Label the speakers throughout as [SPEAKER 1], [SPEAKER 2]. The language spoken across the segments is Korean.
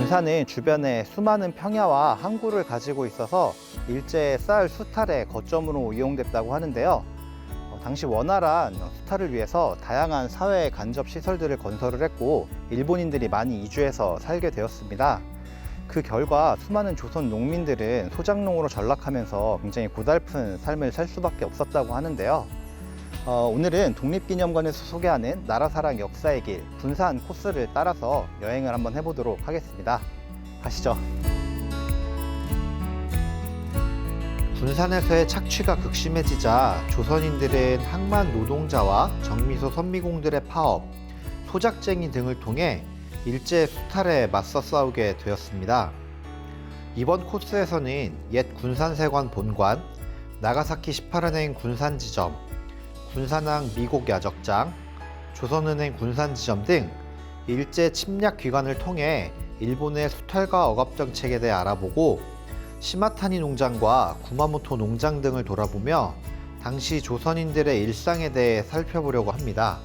[SPEAKER 1] 군산은 주변에 수많은 평야와 항구를 가지고 있어서 일제 쌀 수탈의 거점으로 이용됐다고 하는데요. 당시 원활한 수탈을 위해서 다양한 사회 간접 시설들을 건설을 했고 일본인들이 많이 이주해서 살게 되었습니다. 그 결과 수많은 조선 농민들은 소작농으로 전락하면서 굉장히 고달픈 삶을 살 수밖에 없었다고 하는데요. 오늘은 독립기념관에서 소개하는 나라사랑 역사의 길 군산 코스를 따라서 여행을 한번 해보도록 하겠습니다. 가시죠.
[SPEAKER 2] 군산에서의 착취가 극심해지자 조선인들은 항만 노동자와 정미소 선미공들의 파업, 소작쟁이 등을 통해 일제 수탈에 맞서 싸우게 되었습니다. 이번 코스에서는 옛 군산세관 본관, 나가사키 18은행 군산지점, 군산항 미곡 야적장, 조선은행 군산지점 등 일제 침략 기관을 통해 일본의 수탈과 억압 정책에 대해 알아보고 시마타니 농장과 구마모토 농장 등을 돌아보며 당시 조선인들의 일상에 대해 살펴보려고 합니다.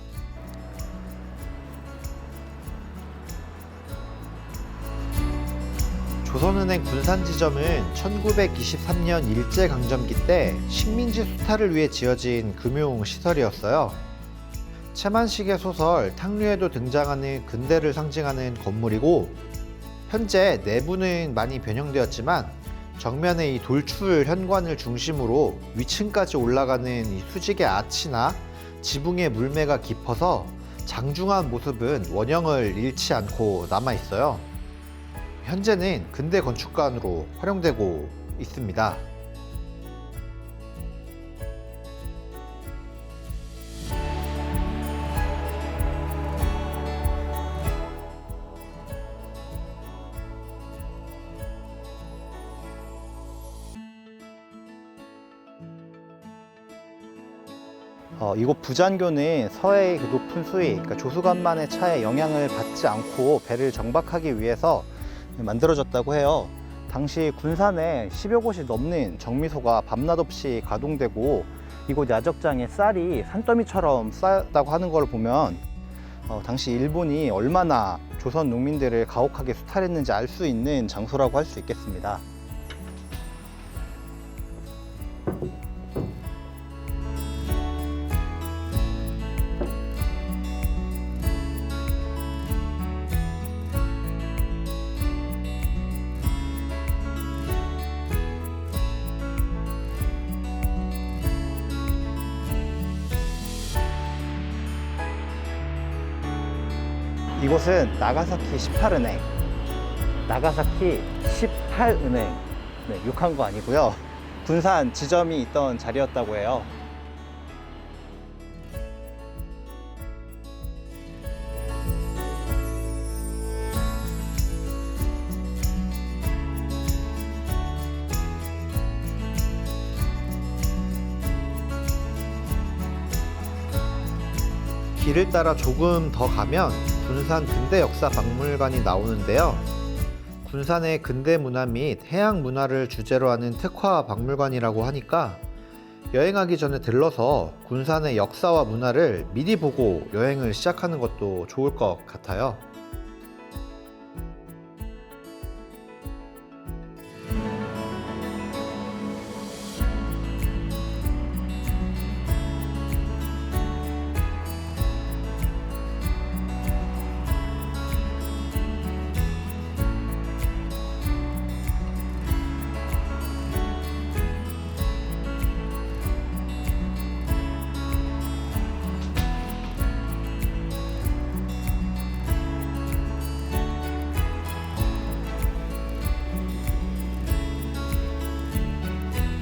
[SPEAKER 2] 조선은행 군산지점은 1923년 일제강점기 때 식민지 수탈을 위해 지어진 금융시설이었어요. 채만식의 소설 탕류에도 등장하는 근대를 상징하는 건물이고 현재 내부는 많이 변형되었지만 정면의 이 돌출 현관을 중심으로 위층까지 올라가는 이 수직의 아치나 지붕의 물매가 깊어서 장중한 모습은 원형을 잃지 않고 남아있어요. 현재는 근대 건축관으로 활용되고 있습니다.
[SPEAKER 1] 이곳 부잔교는 서해의 그 높은 수위, 그러니까 조수간만의 차에 영향을 받지 않고 배를 정박하기 위해서 만들어졌다고 해요. 당시 군산에 10여 곳이 넘는 정미소가 밤낮 없이 가동되고 이곳 야적장에 쌀이 산더미처럼 쌓였다고 하는 걸 보면 당시 일본이 얼마나 조선 농민들을 가혹하게 수탈했는지 알 수 있는 장소라고 할 수 있겠습니다. 이곳은 나가사키 18은행, 나가사키 18은행, 네, 욕한 거 아니고요. 군산 지점이 있던 자리였다고 해요.
[SPEAKER 2] 길을 따라 조금 더 가면 군산 근대역사박물관이 나오는데요. 군산의 근대 문화 및 해양 문화를 주제로 하는 특화 박물관이라고 하니까 여행하기 전에 들러서 군산의 역사와 문화를 미리 보고 여행을 시작하는 것도 좋을 것 같아요.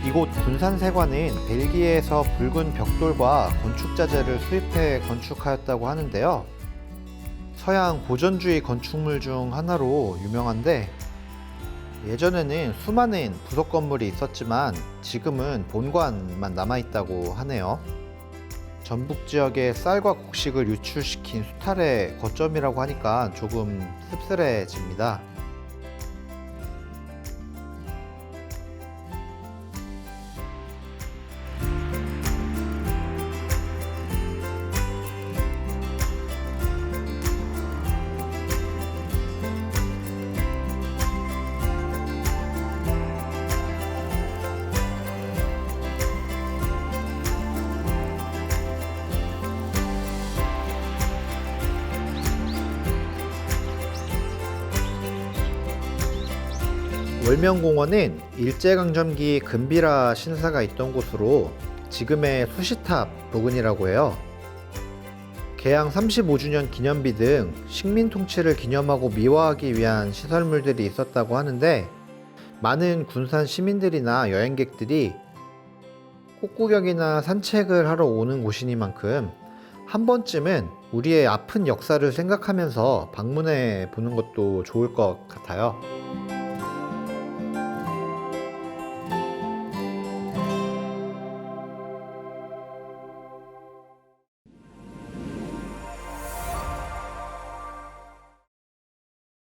[SPEAKER 2] 이곳 군산세관은 벨기에에서 붉은 벽돌과 건축자재를 수입해 건축하였다고 하는데요. 서양 고전주의 건축물 중 하나로 유명한데 예전에는 수많은 부속 건물이 있었지만 지금은 본관만 남아있다고 하네요. 전북 지역의 쌀과 곡식을 유출시킨 수탈의 거점이라고 하니까 조금 씁쓸해집니다. 월명공원은 일제강점기 금비라 신사가 있던 곳으로 지금의 수시탑 부근이라고 해요. 개항 35주년 기념비 등 식민 통치를 기념하고 미화하기 위한 시설물들이 있었다고 하는데, 많은 군산 시민들이나 여행객들이 꽃구경이나 산책을 하러 오는 곳이니만큼 한 번쯤은 우리의 아픈 역사를 생각하면서 방문해 보는 것도 좋을 것 같아요.